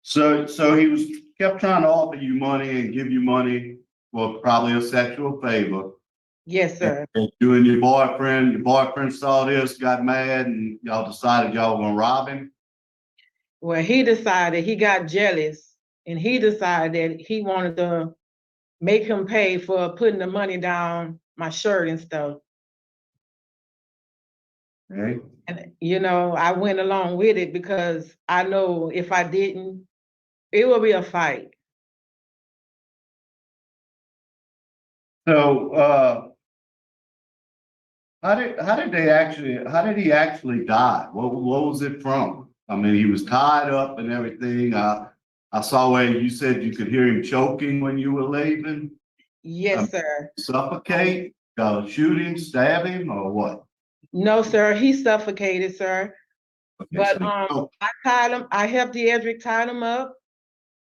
So he was kept trying to offer you money and give you money for probably a sexual favor. Yes, sir. And you and your boyfriend saw this, got mad, and y'all decided y'all were gonna rob him. Well, he decided, he got jealous, and he decided that he wanted to make him pay for putting the money down my shirt and stuff. Okay. And, I went along with it because I know if I didn't, it would be a fight. So, how did he actually die? What was it from? I mean, he was tied up and everything. I saw where you said you could hear him choking when you were leaving. Yes, sir. Suffocate, shoot him, stab him, or what? No, sir, he suffocated, sir. Okay, But so I tied him, I helped Edric tie him up,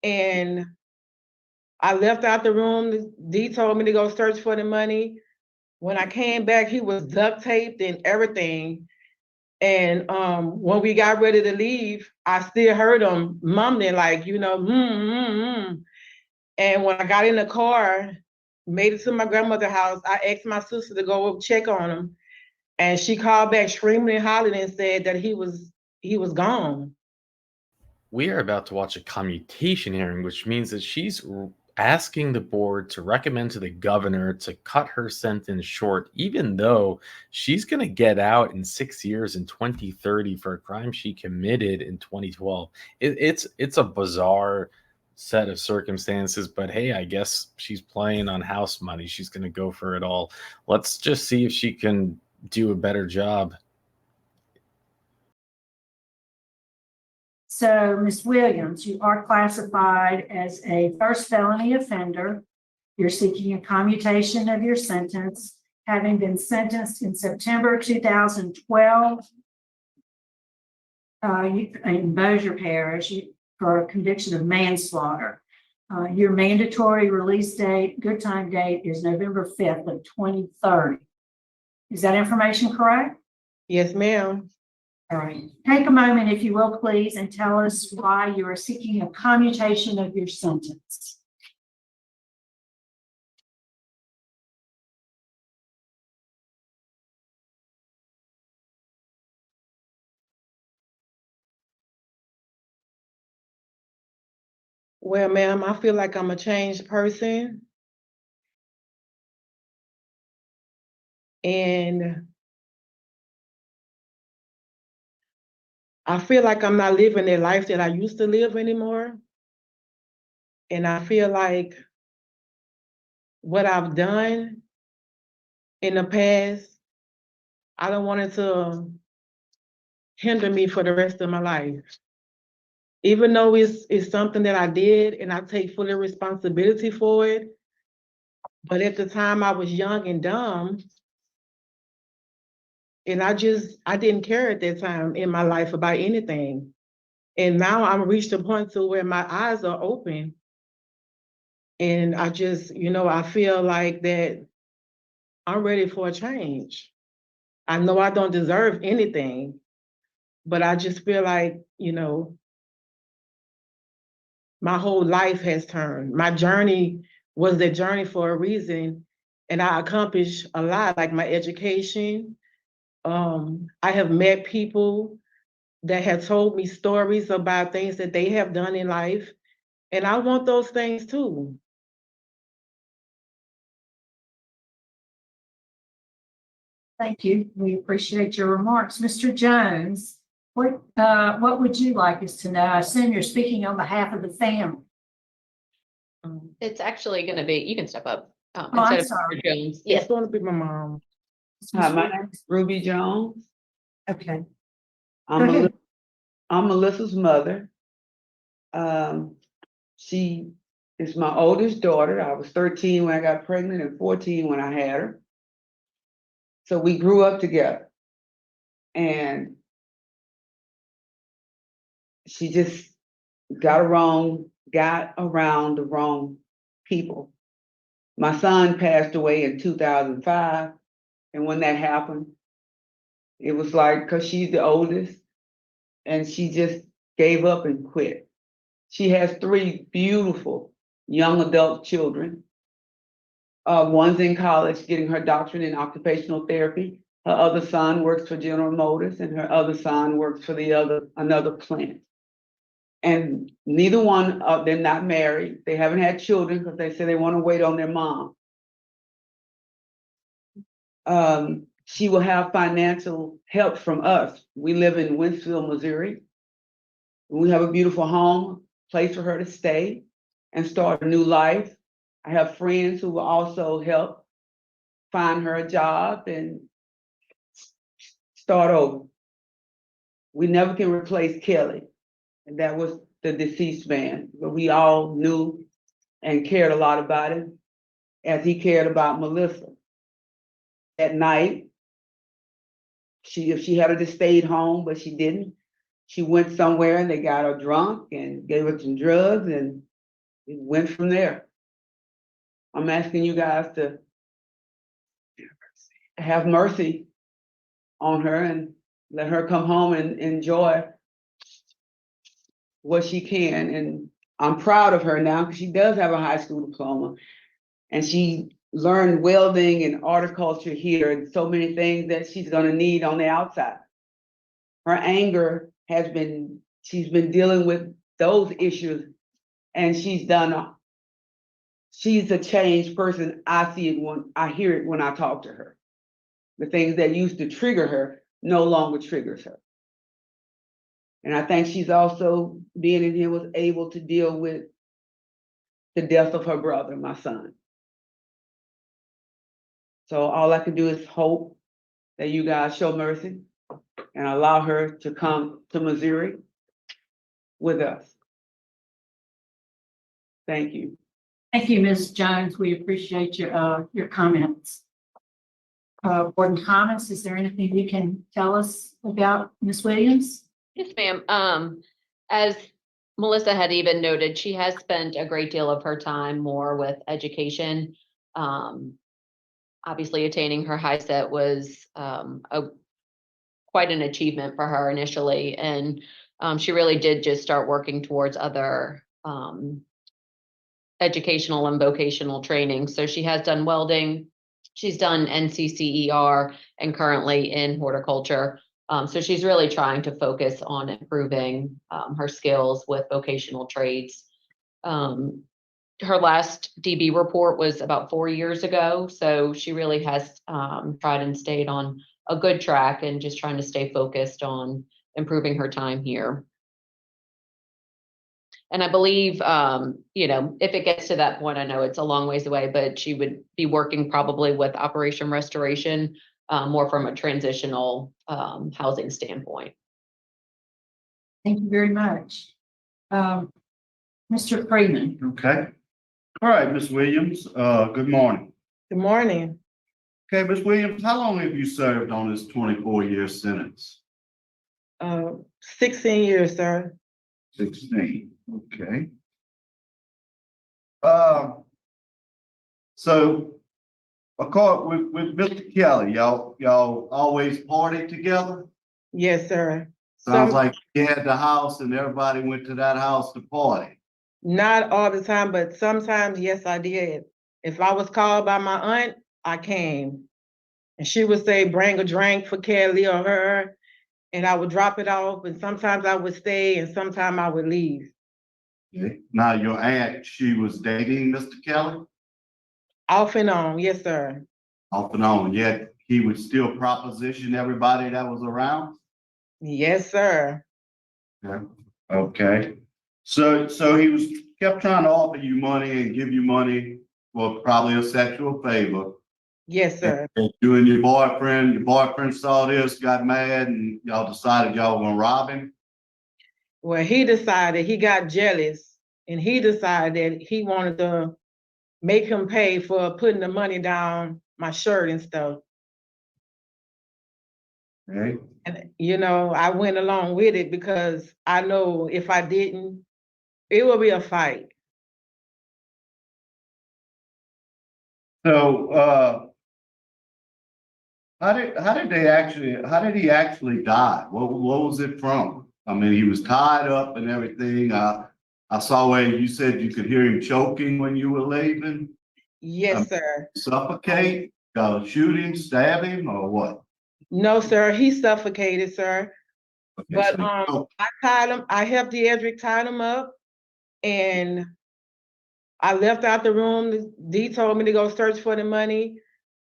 and I left out the room. D told me to go search for the money. When I came back, he was duct taped and everything. And when we got ready to leave, I still heard him mumbling like, And when I got in the car, made it to my grandmother's house, I asked my sister to go check on him. And she called back screaming and hollering and said that he was gone. We are about to watch a commutation hearing, which means that she's asking the board to recommend to the governor to cut her sentence short, even though she's going to get out in 6 years in 2030 for a crime she committed in 2012. It's a bizarre set of circumstances, but hey, I guess she's playing on house money. She's going to go for it all. Let's just see if she can do a better job. So, Ms. Williams, you are classified as a first felony offender. You're seeking a commutation of your sentence, having been sentenced in September 2012 in Bossier Parish for a conviction of manslaughter. Your mandatory release date, good time date, is November 5th of 2030. Is that information correct? Yes, ma'am. All right. Take a moment, if you will, please, and tell us why you are seeking a commutation of your sentence. Well, ma'am, I feel like I'm a changed person. And I feel like I'm not living the life that I used to live anymore. And I feel like what I've done in the past, I don't want it to hinder me for the rest of my life. Even though it's something that I did and I take full responsibility for it, but at the time I was young and dumb, and I didn't care at that time in my life about anything. And now I'm reached a point to where my eyes are open. And I just, I feel like that I'm ready for a change. I know I don't deserve anything, but I just feel like, my whole life has turned. My journey was the journey for a reason, and I accomplished a lot, like my education. I have met people that have told me stories about things that they have done in life, and I want those things too. Thank you. We appreciate your remarks. Mr. Jones, what would you like us to know? I assume you're speaking on behalf of the family. It's actually going to be, you can step up I'm instead of sorry. Mr. Jones. It's Yes. going to be my mom. Hi, my name is Ruby Jones. Okay. I'm, Go ahead. I'm Melissa's mother. She is my oldest daughter. I was 13 when I got pregnant and 14 when I had her. So we grew up together. And she just got around the wrong people. My son passed away in 2005. And when that happened, it was like, because she's the oldest, and she just gave up and quit. She has 3 beautiful young adult children. One's in college getting her doctorate in occupational therapy. Her other son works for General Motors, and her other son works for another plant. And neither one, they're not married. They haven't had children because they say they want to wait on their mom. She will have financial help from us. We live in Winsfield, Missouri. We have a beautiful home, place for her to stay and start a new life. I have friends who will also help find her a job and start over. We never can replace Kelly, and that was the deceased man, but we all knew and cared a lot about him as he cared about Melissa. At night, if she had to stayed home, but she didn't. She went somewhere and they got her drunk and gave her some drugs, and it went from there. I'm asking you guys to have mercy on her and let her come home and enjoy what she can. And I'm proud of her now because she does have a high school diploma, and she learned welding and horticulture here and so many things that she's going to need on the outside. Her anger she's been dealing with those issues, and she's a changed person. I see it when I hear it when I talk to her. The things that used to trigger her no longer triggers her. And I think she's also, being in here, was able to deal with the death of her brother, my son. So all I can do is hope that you guys show mercy and allow her to come to Missouri with us. Thank you. Thank you, Ms. Jones. We appreciate your comments. Board comments, is there anything you can tell us about Ms. Williams? Yes, ma'am. As Melissa had even noted, she has spent a great deal of her time more with education. Obviously attaining her high set was quite an achievement for her initially. And she really did just start working towards other educational and vocational training. So she has done welding, she's done NCCER, and currently in horticulture. So she's really trying to focus on improving her skills with vocational trades. Her last DB report was about 4 years ago. So she really has tried and stayed on a good track and just trying to stay focused on improving her time here. And I believe, if it gets to that point, I know it's a long ways away, but she would be working probably with Operation Restoration, more from a transitional housing standpoint. Thank you very much. Mr. Freeman. Okay. All right, Ms. Williams, good morning. Good morning. Okay, Ms. Williams, how long have you served on this 24-year sentence? 16 years, sir. 16, okay. So, of course, with Mr. Kelly, y'all always partied together? Yes, sir. Sounds like you had the house and everybody went to that house to party. Not all the time, but sometimes, yes, I did. If I was called by my aunt, I came. And she would say, bring a drink for Kelly or her, and I would drop it off, and sometimes I would stay, and sometimes I would leave. Okay. Now, your aunt, she was dating Mr. Kelly? Off and on, yes, sir. Off and on, yet he would still proposition everybody that was around? Yes, sir. Yeah. Okay. So he kept trying to offer you money and give you money for probably a sexual favor. Yes, sir. And you and your boyfriend saw this, got mad, and y'all decided y'all were gonna rob him? Well, he decided, he got jealous, and he decided that he wanted to make him pay for putting the money down my shirt and stuff. Okay. And, I went along with it because I know if I didn't, it would be a fight. So, how did he actually die? What was it from? I mean, he was tied up and everything. I I saw where you said you could hear him choking when you were leaving, Yes, sir. suffocate, shoot him, stab him, or what? No, sir, he suffocated, sir. Okay, But, so- I tied him, I helped Deidre tie him up, and I left out the room. Dee told me to go search for the money.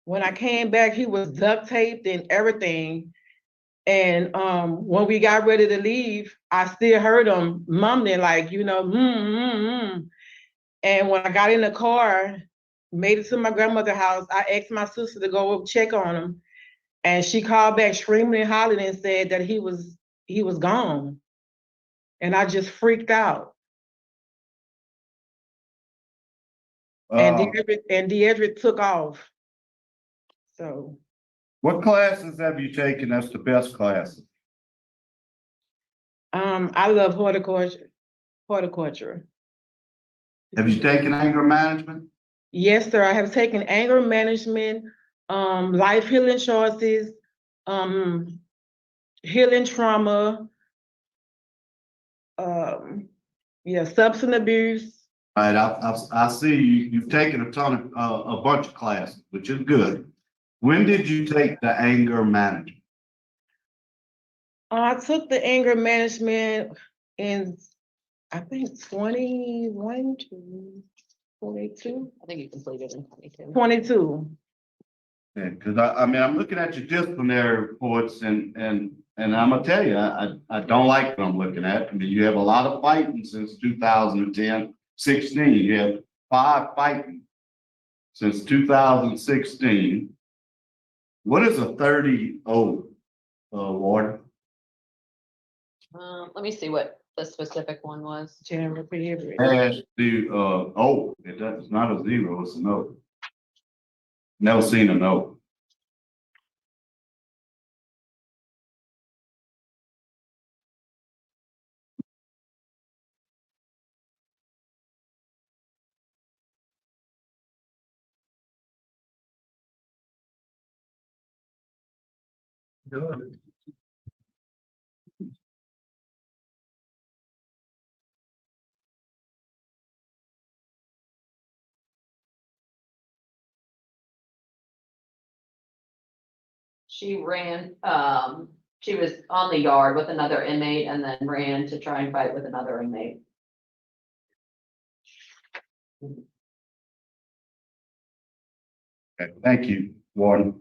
When I came back, he was duct taped and everything. And when we got ready to leave, I still heard him mumbling like, And when I got in the car, made it to my grandmother's house, I asked my sister to go check on him. And she called back screaming and hollering and said that he was gone. And I just freaked out. And Deidre took off. So What classes have you taken that's the best classes? I love horticulture. Have you taken anger management? Yes, sir. I have taken anger management, life healing choices, healing trauma, substance abuse. All right, I see you've taken a bunch of classes, which is good. When did you take the anger management? I took the anger management in, I think 21 to 22. I think you completed in 22. 22. Yeah, because I mean, I'm looking at your disciplinary reports and I'm gonna tell you, I don't like what I'm looking at. I mean, you have a lot of fighting since 2010, 16. You have 5 fighting since 2016. What is a 30-0, Warden? Let me see what the specific one was. General behavior. As the, it's not a 0, it's a no. Never seen a no. She ran, she was on the yard with another inmate and then ran to try and fight with another inmate. Okay, thank you, Warden.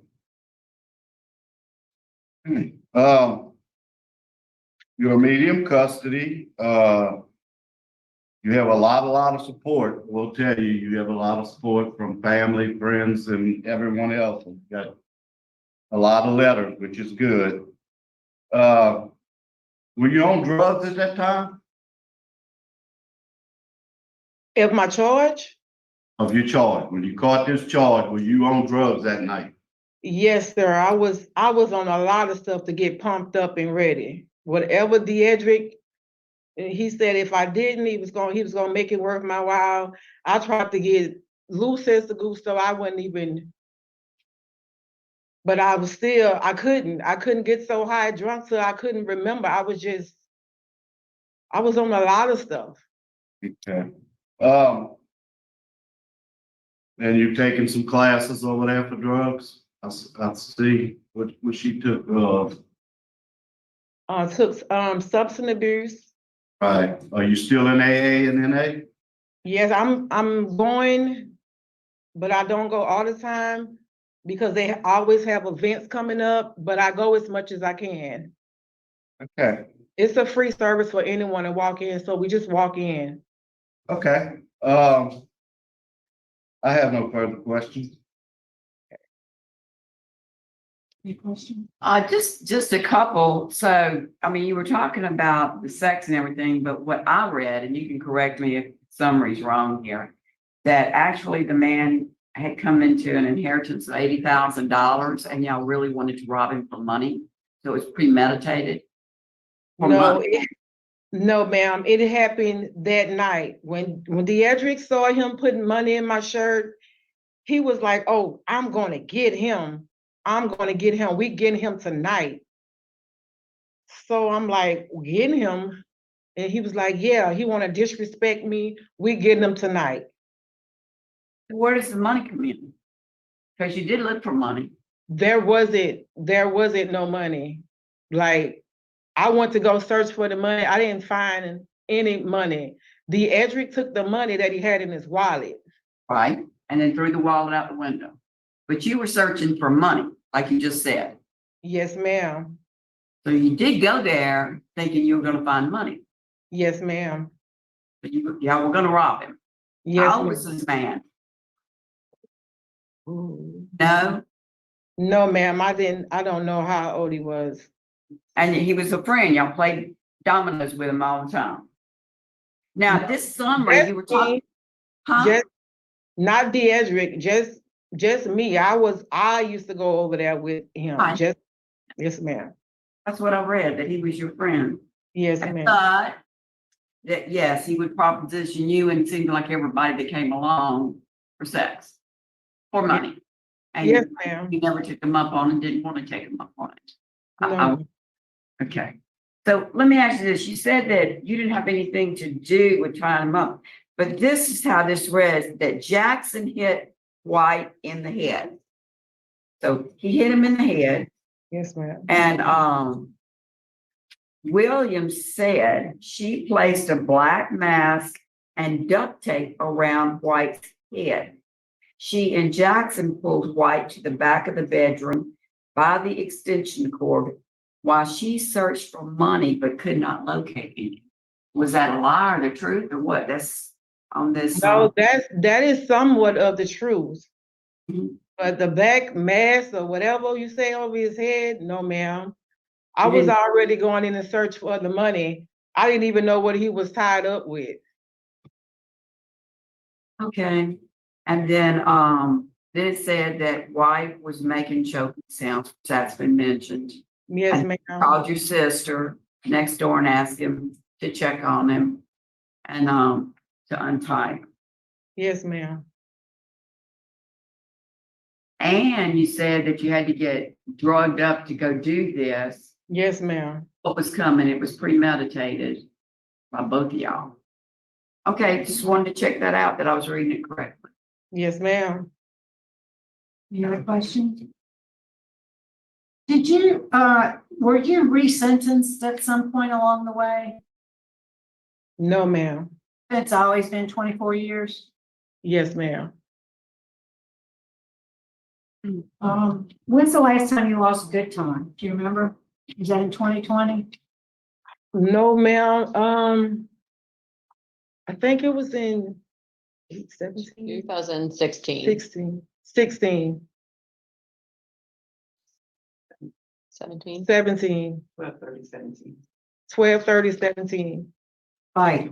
Your medium custody, you have a lot of support. We'll tell you, you have a lot of support from family, friends, and everyone else. You got a lot of letters, which is good. Were you on drugs at that time If my charge? of your charge? When you caught this charge, were you on drugs that night? Yes, sir. I was on a lot of stuff to get pumped up and ready. Whatever Deidre, he said if I didn't, he was gonna make it worth my while. I tried to get loose as the goose, so I wouldn't even. But I was still, I couldn't get so high drunk, so I couldn't remember. I was on a lot of stuff. Okay. And you've taken some classes over there for drugs? I see what she took, Took substance abuse. right. Are you still in AA and NA? Yes, I'm going, but I don't go all the time because they always have events coming up, but I go as much as I can. Okay, It's a free service for anyone to walk in, so we just walk in. okay. I have no further questions. Any question? Just a couple. So, I mean, you were talking about the sex and everything, but what I read, and you can correct me if summary's wrong here, that actually the man had come into an inheritance of $80,000 and y'all really wanted to rob him for money. So it's premeditated. For No, money. no, ma'am, it happened that night. When Deidre saw him putting money in my shirt, he was like, oh, I'm gonna get him. We getting him tonight. So I'm like, getting him? And he was like, yeah, he wanna disrespect me, we getting him tonight. Where does the money come in? Because you did look for money. There wasn't no money. Like, I went to go search for the money, I didn't find any money. The Edric took the money that he had in his wallet. Right, and then threw the wallet out the window. But you were searching for money, like you just said. Yes, ma'am. So you did go there thinking you were gonna find money, Yes, ma'am. but y'all were gonna rob him. Yes, How old ma'am. was this man? Ooh. No, No, ma'am, I don't know how old he was. and he was a friend, y'all played dominoes with him all the time. Now, this summer, you were talking, huh? Just, not the Edric, just me. I used to go over there with him. Fine. Yes, ma'am. That's what I read, that he was your friend. Yes, I ma'am. thought that, yes, he would proposition you and it seemed like everybody that came along for sex, for money. And Yes, ma'am. you never took him up on it, didn't want to take him up on it. No. Okay. So let me ask you this. You said that you didn't have anything to do with tying him up, but this is how this read, that Jackson hit White in the head. So he hit him in the head, Yes, ma'am. and Williams said she placed a black mask and duct tape around White's head. She and Jackson pulled White to the back of the bedroom by the extension cord while she searched for money but could not locate any. Was that a lie or the truth or what? That's on this. No, that is somewhat of the truth. Mhm. But the black mask or whatever you say over his head, no, ma'am. I You was didn't- already going in to search for the money. I didn't even know what he was tied up with. Okay. And then it said that White was making choking sounds, that's been mentioned. Yes, And ma'am. Called your sister next door and asked him to check on him and to untie him. Yes, ma'am. And you said that you had to get drugged up to go do this. Yes, ma'am. What was coming? It was premeditated by both of y'all. Okay, just wanted to check that out, that I was reading it correctly. Yes, ma'am. Any other questions? Did you, were you resentenced at some point along the way? No, ma'am. It's always been 24 years. Yes, ma'am. When's the last time you lost a good time? Do you remember? Is that in 2020? No, ma'am. I think it was in 17, 2016, 16, 16, 17. 17, 12/30/17. 12/30/17. Right.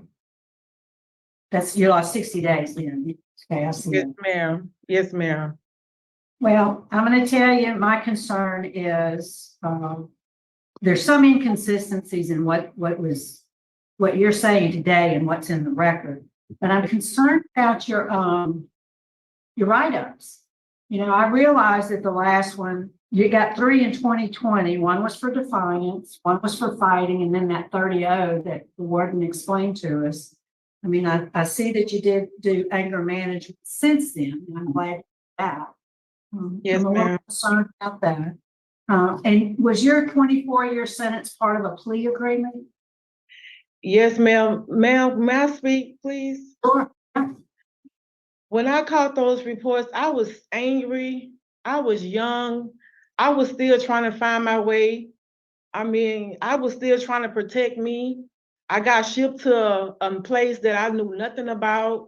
That's, you lost 60 days then. Okay, I see Yes, it. ma'am. Yes, ma'am. Well, I'm gonna tell you, my concern is, there's some inconsistencies in what you're saying today and what's in the record. But I'm concerned about your write-ups. You know, I realized that the last one, you got 3 in 2020. One was for defiance, one was for fighting, and then that 30-0 that the warden explained to us. I mean, I see that you did do anger management since then, and I'm glad that. Yes, I'm a little ma'am. concerned about that. And was your 24-year sentence part of a plea agreement? Yes, ma'am. Ma'am, may I speak, please? Sure. When I caught those reports, I was angry. I was young. I was still trying to find my way. I mean, I was still trying to protect me. I got shipped to a place that I knew nothing about.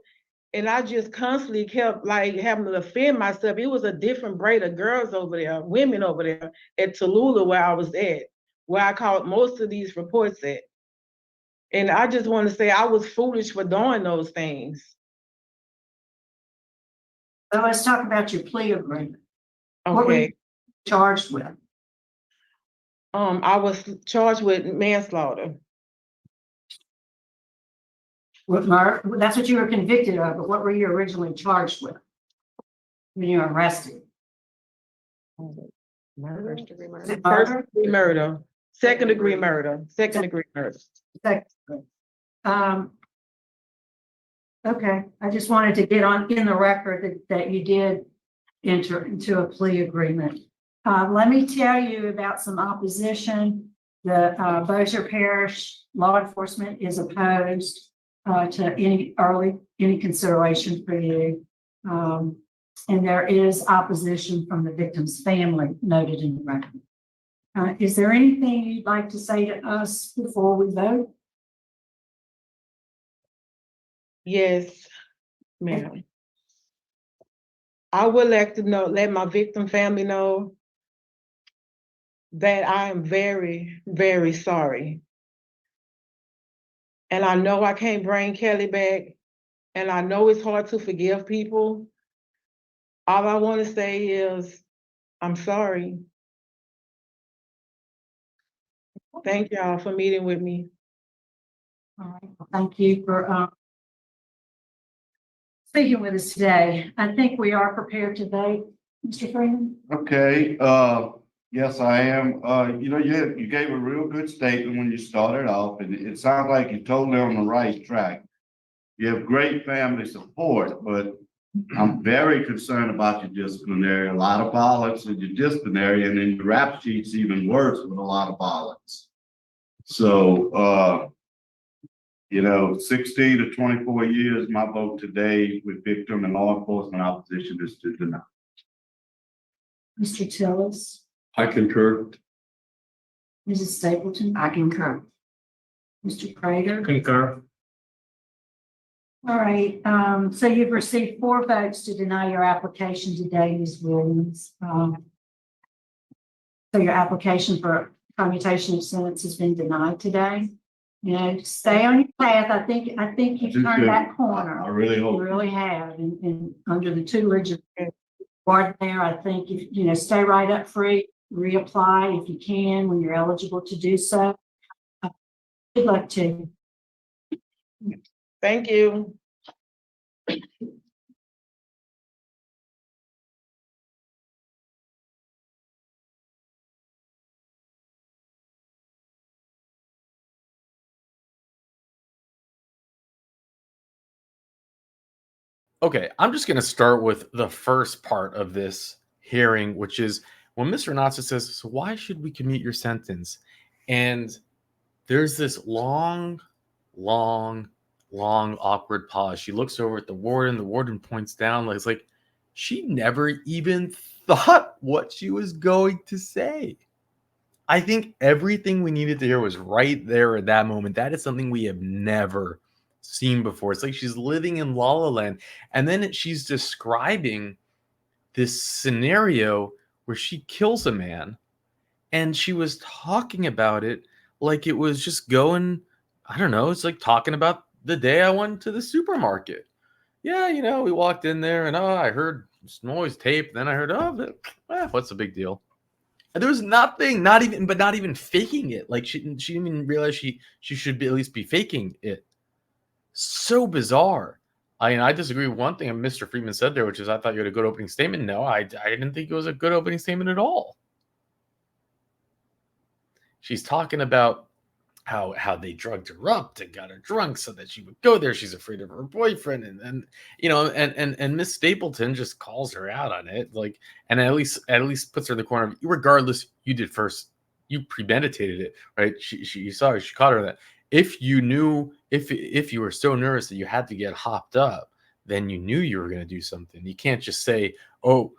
And I just constantly kept like having to defend myself. It was a different breed of girls over there, women over there at Tallulah where I was at, where I caught most of these reports at. And I just want to say I was foolish for doing those things. So let's talk about your plea agreement. What were Okay. you charged with? I was charged with manslaughter. With murder? That's what you were convicted of, but what were you originally charged with when you were arrested? Murder. First degree murder. Is it First murder? degree murder. Second degree murder. Second degree murder. Second degree. Okay, I just wanted to get on in the record that you did enter into a plea agreement. Let me tell you about some opposition. The Bossier Parish law enforcement is opposed to any consideration for you. And there is opposition from the victim's family noted in the record. Is there anything you'd like to say to us before we vote? Yes, ma'am. I would like to let my victim family know that I am very, very sorry. And I know I can't bring Kelly back, and I know it's hard to forgive people. All I want to say is, I'm sorry. Thank y'all for meeting with me. All right, well, thank you for speaking with us today. I think we are prepared to vote, Mr. Freeman. Okay, yes, I am. You gave a real good statement when you started off, and it sounds like you're totally on the right track. You have great family support, but I'm very concerned about your disciplinary, a lot of violence in your disciplinary, and then your rap sheet's even worse with a lot of violence. So, 16 to 24 years, my vote today with victim and law enforcement opposition is to deny. Mr. Tillis, I concur. Mrs. Stapleton, I concur. Mr. Prater. Concur. All right, so you've received 4 votes to deny your application today, Ms. Williams. So your application for commutation of sentence has been denied today. Stay on your path. I think you've turned that corner. I really You hope. really have, and under the tutelage of the board there, I think if stay right up free, reapply if you can when you're eligible to do so. Good luck to you. Thank you. Okay, I'm just going to start with the first part of this hearing, which is when Mr. Natsa says, so why should we commute your sentence? And there's this long, awkward pause. She looks over at the warden points down. It's like she never even thought what she was going to say. I think everything we needed to hear was right there at that moment. That is something we have never seen before. It's like she's living in La La Land. And then she's describing this scenario where she kills a man. And she was talking about it like it was just going, I don't know, it's like talking about the day I went to the supermarket. Yeah, we walked in there and I heard noise tape. Then I heard, what's the big deal? And there was nothing, not even faking it. Like she didn't even realize she should at least be faking it. So bizarre. I disagree with one thing Mr. Freeman said there, which is I thought you had a good opening statement. No, I didn't think it was a good opening statement at all. She's talking about how they drugged her up and got her drunk so that she would go there. She's afraid of her boyfriend, and Miss Stapleton just calls her out on it, and at least puts her in the corner. Regardless, you did first. You premeditated it, right? She saw her. She caught her in that. If you knew, if you were so nervous that you had to get hopped up, then you knew you were going to do something. You can't just say, "Oh,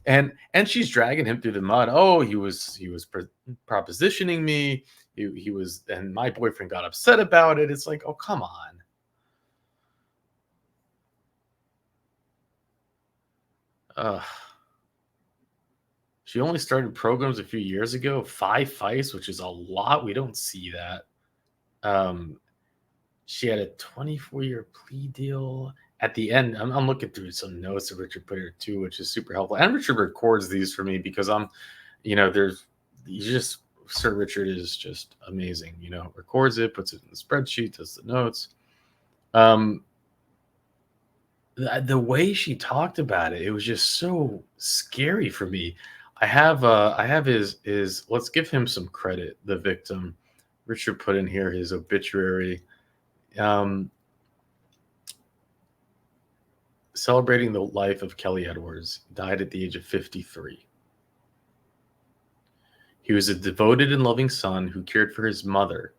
and she's dragging him through the mud. Oh, he was propositioning me. He was, and my boyfriend got upset about it. It's like, oh, come on. She only started programs a few years ago, 5 fights, which is a lot. We don't see that. She had a 24-year plea deal. At the end, I'm looking through some notes that Richard put here too, which is super helpful. And Richard records these for me because Sir Richard is just amazing. Records it, puts it in the spreadsheet, does the notes. The way she talked about it, it was just so scary for me. I have his let's give him some credit. The victim, Richard put in here his obituary. celebrating the life of Kelly Edwards, died at the age of 53. He was a devoted and loving son who cared for his mother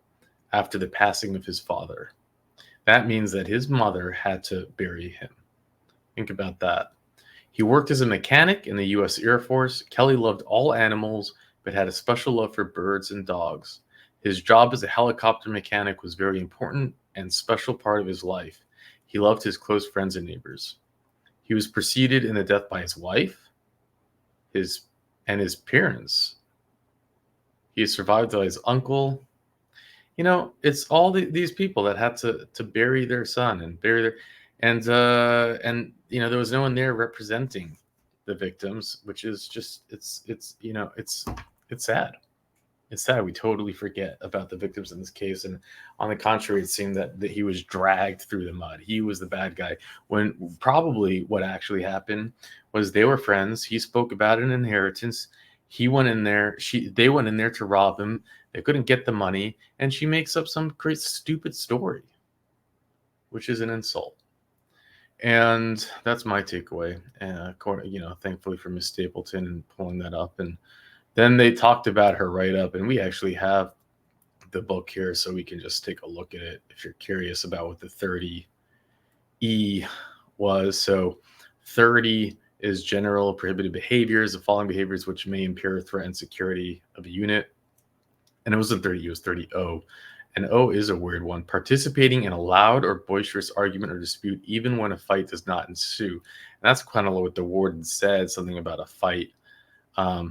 after the passing of his father. That means that his mother had to bury him. Think about that. He worked as a mechanic in the U.S. Air Force. Kelly loved all animals, but had a special love for birds and dogs. His job as a helicopter mechanic was very important and special part of his life. He loved his close friends and neighbors. He was preceded in the death by his wife, his parents. He is survived by his uncle. You know, it's all these people that had to bury their son and bury their, and you know, there was no one there representing the victims, which is just it's you know, it's sad. It's sad. We totally forget about the victims in this case, and on the contrary, it seemed that he was dragged through the mud. He was the bad guy, when probably what actually happened was they were friends. He spoke about an inheritance. He went in there. They went in there to rob him. They couldn't get the money, and she makes up some crazy, stupid story, which is an insult. And that's my takeaway. You know, thankfully for Miss Stapleton and pulling that up. And then they talked about her write-up, and we actually have the book here, so we can just take a look at it if you're curious about what the 30E was. So 30 is general prohibited behaviors, the following behaviors which may impair threat and security of a unit. And it wasn't 30E, it was 30O. And O is a weird one. Participating in a loud or boisterous argument or dispute, even when a fight does not ensue. And that's kind of what the warden said, something about a fight.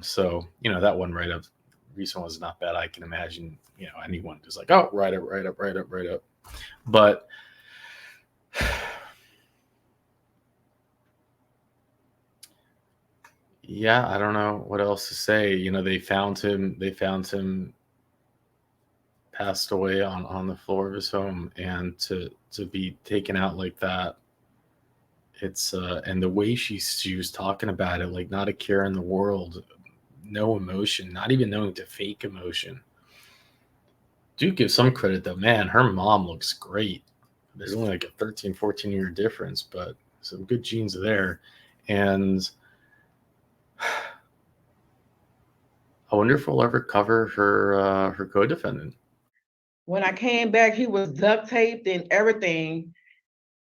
So, you know, that one write-up, recent was not bad. I can imagine, you know, anyone just like, oh, write up. But yeah, I don't know what else to say. You know, they found him passed away on the floor of his home, and to be taken out like that, it's and the way she was talking about it, like not a care in the world, no emotion, not even knowing to fake emotion. Do give some credit though, man, her mom looks great. There's only like a 13-14 year difference, but some good genes there. And I wonder if we'll ever cover her co-defendant. When I came back, he was duct taped and everything.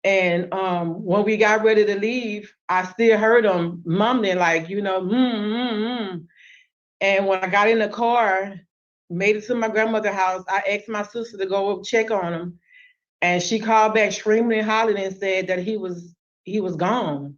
And when we got ready to leave, I still heard him mumbling like, you know, And when I got in the car, made it to my grandmother's house, I asked my sister to go check on him. And she called back screaming and hollering and said that he was gone.